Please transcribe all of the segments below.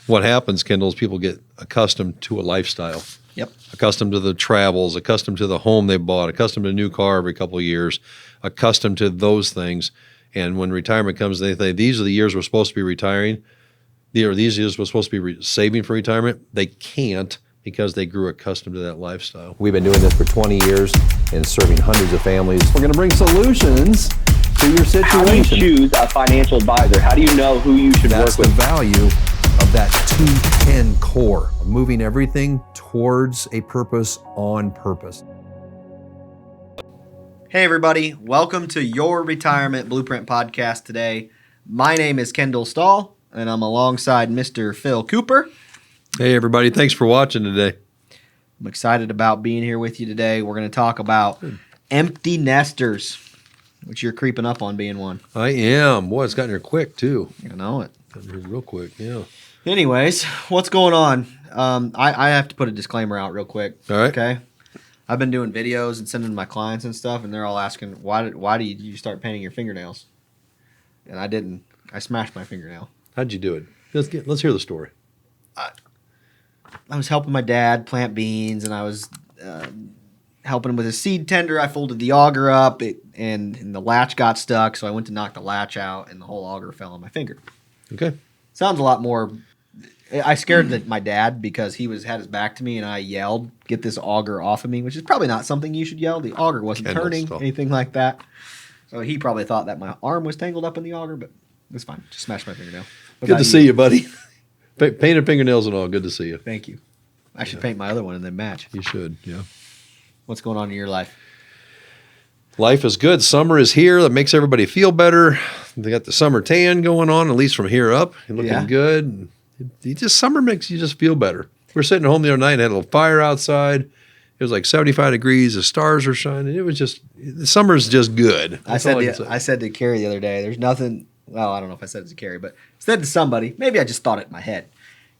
what happens, Kendall, is people get accustomed to a lifestyle. Yep. Accustomed to the travels, accustomed to the home they bought, accustomed to a new car every couple of years, accustomed to those things. And when retirement comes, they think these are the years we're supposed to be retiring. These years we're supposed to be saving for retirement. They can't because they grew accustomed to that lifestyle. We've been doing this for 20 years and serving hundreds of families. We're going to bring solutions to your situation. How do you choose a financial advisor? How do you know who you should That's work the with? value of that 210 core, moving everything towards a purpose on purpose. Hey, everybody. Welcome to your Retirement Blueprint podcast today. My name is Kendall Stahl, and I'm alongside Mr. Phil Cooper. Hey, everybody. Thanks for watching today. I'm excited about being here with you today. We're going to talk about empty nesters, which you're creeping up on being one. I am. Boy, it's gotten here quick, too. You know it. Gotten here real quick, yeah. Anyways, what's going on? I have to put a disclaimer out real quick. All right. Okay. I've been doing videos and sending to my clients and stuff, and they're all asking, why did you start painting your fingernails? And I didn't. I smashed my fingernail. How'd you do it? Let's hear the story. I was helping my dad plant beans, and I was helping him with his seed tender. I folded the auger up, and the latch got stuck, so I went to knock the latch out, and the whole auger fell on my finger. Okay. Sounds a lot more. I scared my dad because he had his back to me, and I yelled, "Get this auger off of me," which is probably not something you should yell. The auger wasn't turning, anything like that. So he probably thought that my arm was tangled up in the auger, but it's fine. Just smashed my fingernail. Good to see you, buddy. Painted fingernails and all. Good to see you. Thank you. I should paint my other one and then match. You should, yeah. What's going on in your life? Life is good. Summer is here. That makes everybody feel better. They got the summer tan going on, at least from here up. You're looking good. Summer makes you just feel better. We were sitting at home the other night and had a little fire outside. It was like 75 degrees. The stars are shining. It was just, the summer's just good. I said to Carrie the other day, there's nothing, well, I don't know if I said it to Carrie, but I said to somebody, maybe I just thought it in my head,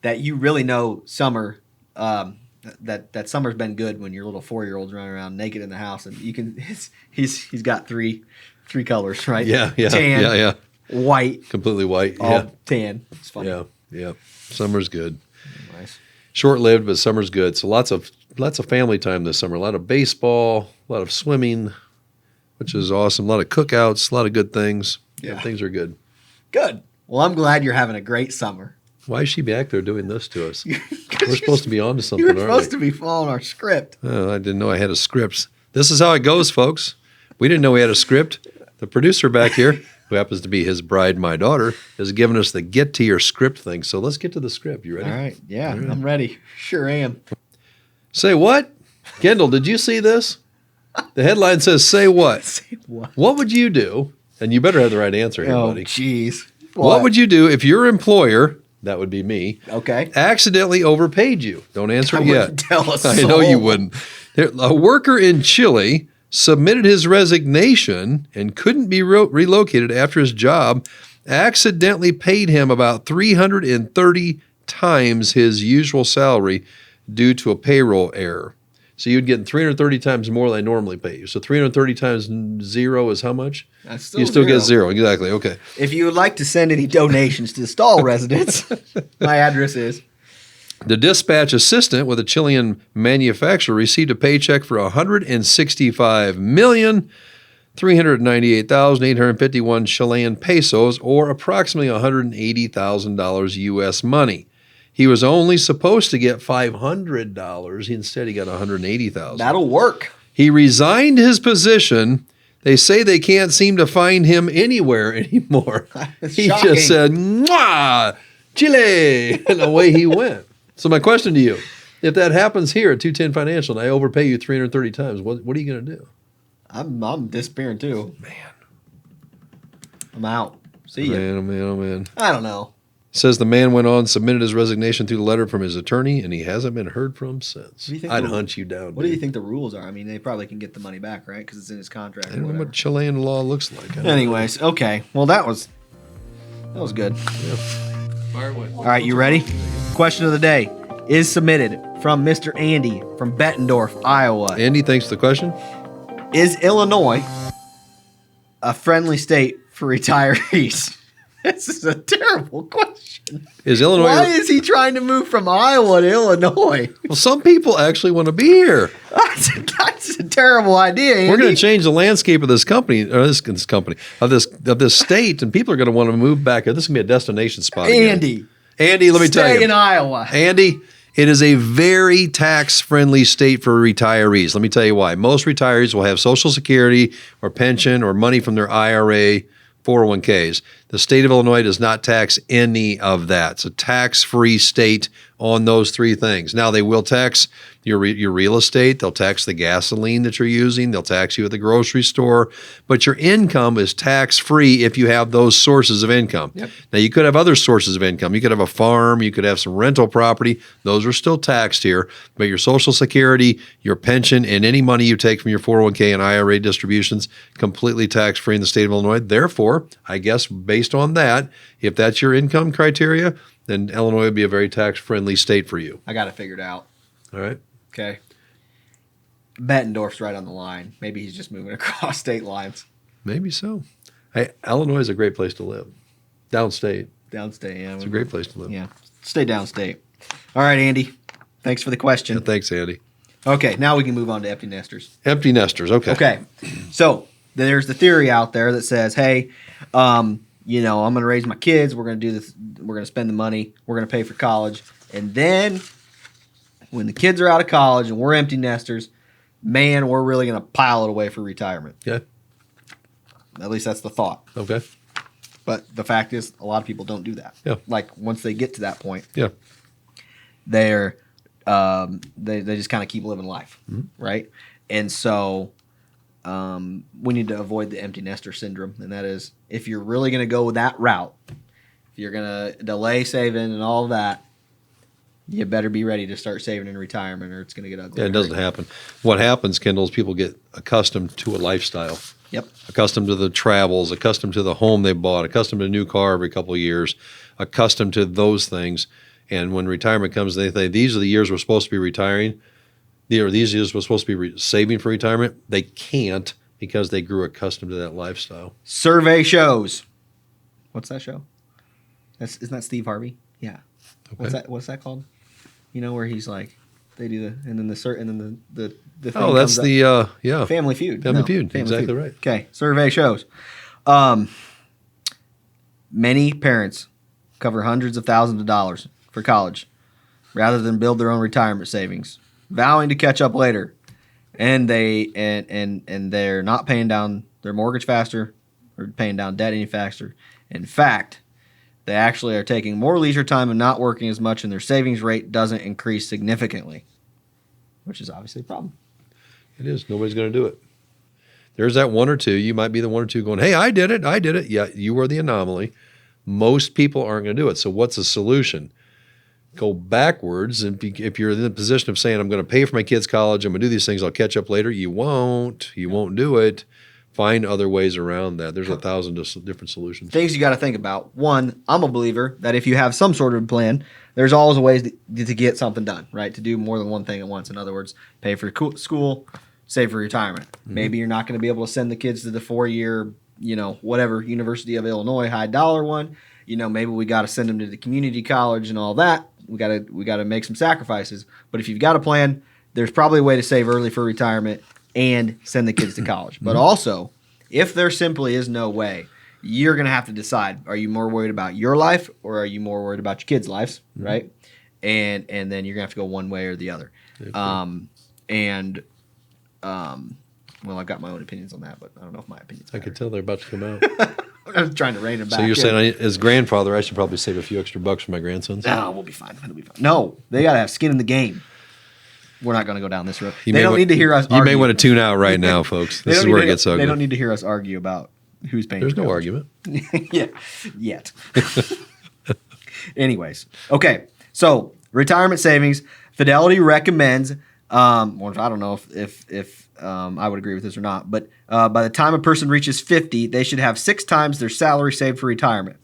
that you really know summer, that summer's been good when your little 4-year-old's running around naked in the house, and you can, he's got three colors, right? Yeah. Tan, white. Completely white. All tan. It's funny. Yeah. Summer's good. Nice. Short-lived, but summer's good. So lots of family time this summer. A lot of baseball, a lot of swimming, which is awesome. A lot of cookouts, a lot of good things. Yeah, things are good. Good. Well, I'm glad you're having a great summer. Why is she back there doing this to us? We're supposed to be on to something, aren't we? You're supposed to be following our script. Oh, I didn't know I had a script. This is how it goes, folks. We didn't know we had a script. The producer back here, who happens to be his bride, my daughter, has given us the get to your script thing. So let's get to the script. You ready? All right. Yeah, I'm ready. Sure am. Say what? Kendall, did you see this? The headline says, say what? Say what? What would you do? And you better have the right answer here, buddy. Oh, jeez. What would you do if your employer, that would be me, accidentally overpaid you? Don't answer it yet. Tell us. I know you wouldn't. A worker in Chile submitted his resignation and couldn't be relocated after his job accidentally paid him about 330 times his usual salary due to a payroll error. So you'd get 330 times more than I normally pay you. So 330 times 0 is how much? That's still you still zero. get 0. Exactly. Okay. If you would like to send any donations to the Stahl residence, my address is. The dispatch assistant with a Chilean manufacturer received a paycheck for $165,398,851 Chilean pesos, or approximately $180,000 U.S. money. He was only supposed to get $500. Instead, he got $180,000. That'll work. He resigned his position. They say they can't seem to find him anywhere anymore. He just said, "Mwah, Chile," and away he went. So my question to you, if that happens here at 210 Financial and I overpay you 330 times, what are you going to do? I'm disappearing too. Man. I'm out. See ya. Man. I don't know. Says the man went on, submitted his resignation through the letter from his attorney, and he hasn't been heard from since. I'd hunt you down. What do you think the rules are? I mean, they probably can get the money back, right? Because it's in his contract. I don't know what Chilean law looks like. Anyways, okay. Well, that was good. Yeah. Fire away. All right, you ready? Question of the day is submitted from Mr. Andy from Bettendorf, Iowa. Andy, thanks for the question. Is Illinois a friendly state for retirees? This is a terrible question. Is Illinois? Why is he trying to move from Iowa to Illinois? Well, some people actually want to be here. That's a terrible idea, Andy. We're going to change the landscape of this company, or this company, of this state, and people are going to want to move back. This is going to be a destination spot. Again. Andy, let me tell you. Stay in Iowa. Andy, it is a very tax-friendly state for retirees. Let me tell you why. Most retirees will have Social Security or pension or money from their IRA, 401ks. The state of Illinois does not tax any of that. It's a tax-free state on those three things. Now, they will tax your real estate. They'll tax the gasoline that you're using. They'll tax you at the grocery store. But your income is tax-free if you have those sources of income. Yep. Now, you could have other sources of income. You could have a farm. You could have some rental property. Those are still taxed here. But your Social Security, your pension, and any money you take from your 401k and IRA distributions, completely tax-free in the state of Illinois. Therefore, I guess based on that, if that's your income criteria, then Illinois would be a very tax-friendly state for you. I got it figured out. All right? Okay. Bettendorf's right on the line. Maybe he's just moving across state lines. Maybe so. Hey, Illinois is a great place to live. Downstate. Downstate, yeah. It's a great place to live. Yeah. Stay downstate. All right, Andy. Thanks for the question. Yeah, thanks, Andy. Okay, now we can move on to empty nesters. Empty nesters. Okay. Okay. So there's the theory out there that says, hey, I'm going to raise my kids. We're going to do this. We're going to spend the money. We're going to pay for college. And then when the kids are out of college and we're empty nesters, man, we're really going to pile it away for retirement. Yeah. At least that's the thought. Okay. But the fact is, a lot of people don't do that. Yeah. Like once they get to that point, Yeah. they're they just kind of keep living life, right? And so we need to avoid the empty nester syndrome, and that is if you're really going to go that route, if you're going to delay saving and all of that, you better be ready to start saving in retirement, or it's going to get ugly. Yeah, it doesn't happen. What happens, Kendall, is people get accustomed to a lifestyle. Yep. Accustomed to the travels, accustomed to the home they bought, accustomed to a new car every couple of years, accustomed to those things. And when retirement comes, they think these are the years we're supposed to be retiring. These years we're supposed to be saving for retirement. They can't because they grew accustomed to that lifestyle. Survey shows. What's that show? Isn't that Steve Harvey? Yeah. Okay. What's that called? You know, where he's like, they do the, and then the thing Oh, that's comes the up. yeah. Family Feud. Family No, Feud. Exactly Feud. right. Okay. Survey shows. Many parents cover hundreds of thousands of dollars for college rather than build their own retirement savings, vowing to catch up later. And they're not paying down their mortgage faster or paying down debt any faster. In fact, they actually are taking more leisure time and not working as much, and their savings rate doesn't increase significantly, which is obviously a problem. It is. Nobody's going to do it. There's that one or two. You might be the one or two going, hey, I did it. Yeah, you were the anomaly. Most people aren't going to do it. So what's the solution? Go backwards. And if you're in the position of saying, I'm going to pay for my kids' college, I'm going to do these things, I'll catch up later, you won't. You won't do it. Find other ways around that. There's 1,000 different solutions. Things you got to think about. One, I'm a believer that if you have some sort of plan, there's always a ways to get something done, right? To do more than one thing at once. In other words, pay for school, save for retirement. Mm-hmm. Maybe you're not going to be able to send the kids to the 4-year, whatever University of Illinois high dollar one. Maybe we got to send them to the community college and all that. We got to make some sacrifices. But if you've got a plan, there's probably a way to save early for retirement and send the kids to college. But also, if there simply is no way, you're going to have to decide, are you more worried about your life or are you more worried about your kids' lives, right? And then you're going to have to go one way or the other. Well, I've got my own opinions on that, but I don't know if my opinions matter. I could tell they're about to come out. I'm trying to rein them back. So you're saying, as grandfather, I should probably save a few extra bucks for my grandsons? No, we'll be fine. It'll be fine. No, they got to have skin in the game. We're not going to go down this road. They don't need to hear us argue. You may want to tune out right now, folks. This is where it gets ugly. They don't need to hear us argue about who's paying. There's no argument. Yeah, yet. Anyways, okay. So retirement savings. Fidelity recommends. I don't know if I would agree with this or not, but by the time a person reaches 50, they should have 6 times their salary saved for retirement.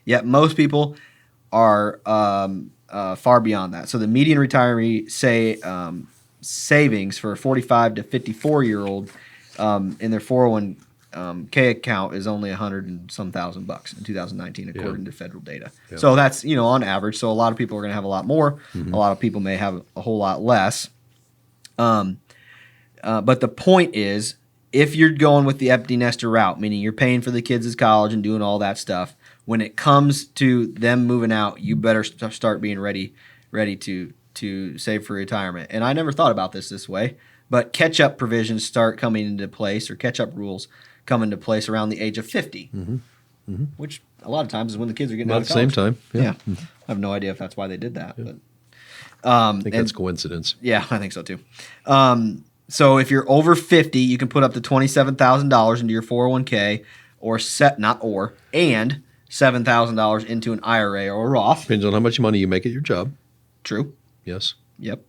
Yet most people are far beyond that. So the median retiree savings for a 45 to 54-year-old in their 401k K account is only $100 and some thousand bucks in 2019, according to federal data. Yeah. So that's on average. So a lot of people are going to have a lot more. Mm-hmm. A lot of people may have a whole lot less. But the point is, if you're going with the empty nester route, meaning you're paying for the kids' college and doing all that stuff, when it comes to them moving out, you better start being ready to save for retirement. And I never thought about this way, but catch-up provisions start coming into place, or catch-up rules come into place around the age of 50, which a lot of times is when the kids are getting out About of the same college. time. Yeah. I have no idea if that's why they did that. But I think that's coincidence. yeah, I think so too. So if you're over 50, you can put up to $27,000 into your 401k, and $7,000 into an IRA or a Roth. Depends on how much money you make at your job. True. Yes. Yep.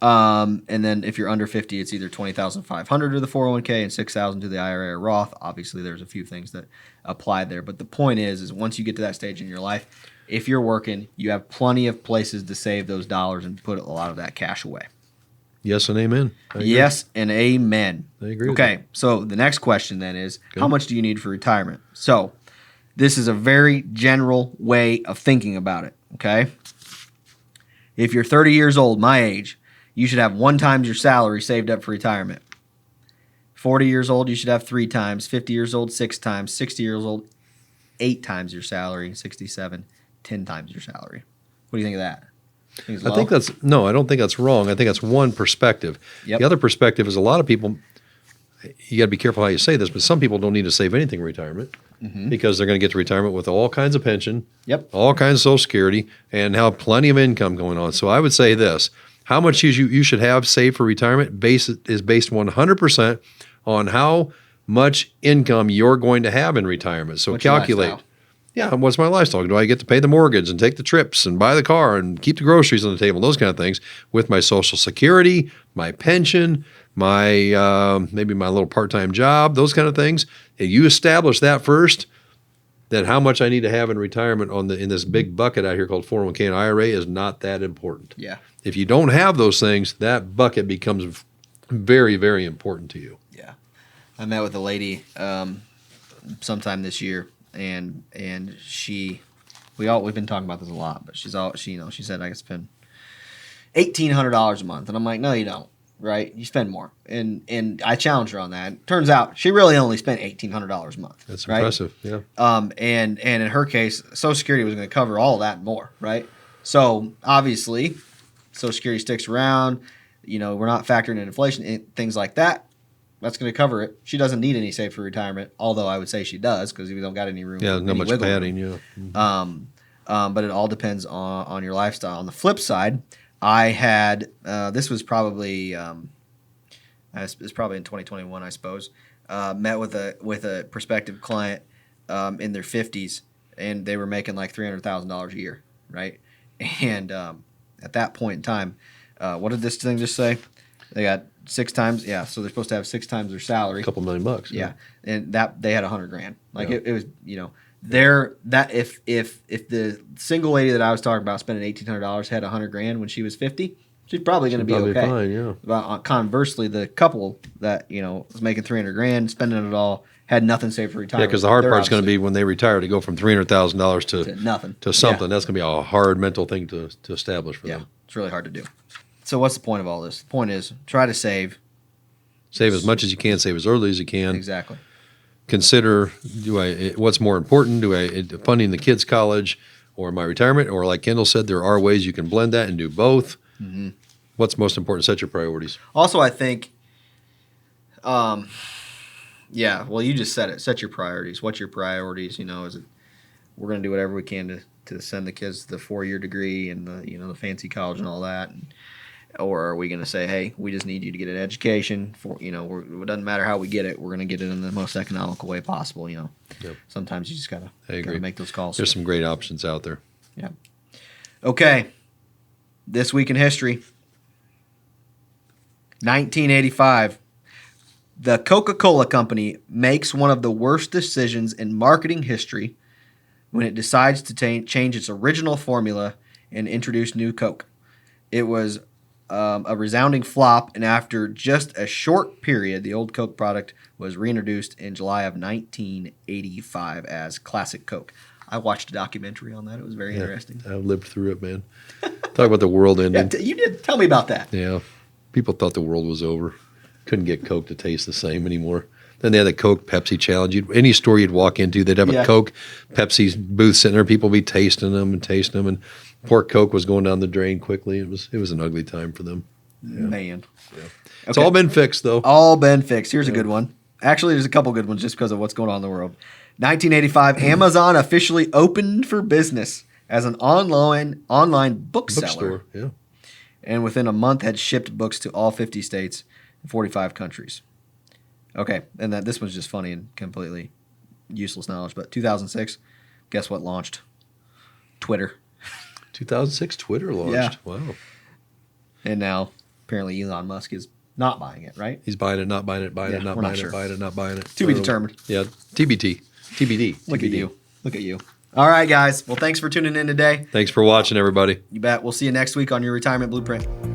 And then if you're under 50, it's either $20,500 to the 401k and $6,000 to the IRA or Roth. Obviously, there's a few things that apply there, but the point is once you get to that stage in your life, if you're working, you have plenty of places to save those dollars and put a lot of that cash away. Yes and amen. I agree. Yes and amen. I agree with Okay, so the next question then is, how much do you need for retirement? So this is a very general way of thinking about it, okay? If you're 30 years old, my age, you should have 1 times your salary saved up for retirement. 40 years old, you should have 3 times. 50 years old, 6 times. 60 years old, 8 times your salary. 67, 10 times your salary. What do you think of that? I don't think that's wrong. I think that's one perspective. Yep. The other perspective is a lot of people, you got to be careful how you say this, but some people don't need to save anything in retirement because they're going to get to retirement with all kinds of pension, all kinds of Social Security, and have plenty of income going on. So I would say this: how much you should have saved for retirement is based 100% on how much income you're going to have in retirement. So What's your calculate. lifestyle? Yeah, what's my lifestyle? Do I get to pay the mortgage and take the trips and buy the car and keep the groceries on the table, those kind of things, with my Social Security, my pension, my maybe my little part-time job, those kind of things? If you establish that first, then how much I need to have in retirement in this big bucket out here called 401k and IRA is not that important. Yeah. If you don't have those things, that bucket becomes very, very important to you. Yeah. I met with a lady sometime this year, and we've been talking about this a lot, but she said I can spend $1,800 a month, and I'm like, no, you don't, right? You spend more, and I challenged her on that. Turns out she really only spent $1,800 a month. That's right? impressive, yeah. And in her case, Social Security was going to cover all that and more, right? So obviously, Social Security sticks around. We're not factoring in inflation, things like that. That's going to cover it. She doesn't need any save for retirement, although I would say she does because we don't got any room. Yeah, not much padding. Yeah. But it all depends on your lifestyle. On the flip side, I had this was probably it's probably in 2021, I suppose. Met with a prospective client in their 50s, and they were making like $300,000 a year, right? And at that point in time, what did this thing just say? They got 6 times, yeah. So they're supposed to have 6 times their salary. A couple $1 million. Yeah, and that they had $100,000. Like Yeah. it was, there that if the single lady that I was talking about spending $1,800 had $100,000 when she was 50, she's probably going to be okay. Fine, yeah. But conversely, the couple that was making $300,000, spending it all, had nothing saved for Yeah, retirement. because the hard They're part's going to obviously be when they retire to go from $300,000 to nothing to something. That's going to be a hard mental thing to establish for Yeah, them. it's really hard to do. So what's the point of all this? The point is try to save. Save as much as you can, save as early as you can. Exactly. Consider, what's more important? Funding the kids' college or my retirement? Or like Kendall said, there are ways you can blend that and do both. Mm-hmm. What's most important? Set your priorities. Also, I think, yeah, well, you just said it. Set your priorities. What's your priorities? Is it we're going to do whatever we can to send the kids the 4-year degree and the fancy college and all that, or are we going to say, hey, we just need you to get an education it doesn't matter how we get it, we're going to get it in the most economical way possible. Yep. Sometimes you just gotta make those calls. There's some great options out there. Yeah. Okay. This week in history, 1985. The Coca-Cola Company makes one of the worst decisions in marketing history when it decides to change its original formula and introduce new Coke. It was a resounding flop, and after just a short period, the old Coke product was reintroduced in July of 1985 as Classic Coke. I watched a documentary on that. It was very interesting. I lived through it, man. Talk about the world ending. Yeah, you did. Tell me about that. Yeah. People thought the world was over. Couldn't get Coke to taste the same anymore. Then they had the Coke Pepsi challenge. Any store you'd walk into, they'd have a Coke Pepsi booth sitting there. People would be tasting them, and poor Coke was going down the drain quickly. It was an ugly time for them. Yeah. Man. Yeah. It's all been fixed, though. All been fixed. Here's a good one. Actually, there's a couple good ones just because of what's going on in the world. 1985, Amazon officially opened for business as an online bookseller. Bookstore, yeah. And within a month had shipped books to all 50 states and 45 countries. Okay, and this one's just funny and completely useless knowledge, but 2006, guess what launched? Twitter. 2006, Twitter launched. Yeah. Wow. And now, apparently, Elon Musk is not buying it, right? He's buying it, not buying it, buying it, not we're not buying sure. it, buying it, not buying it. To be determined. Yeah, TBD. Look at you. Look at you. All right, guys. Well, thanks for tuning in today. Thanks for watching, everybody. You bet. We'll see you next week on your Retirement Blueprint.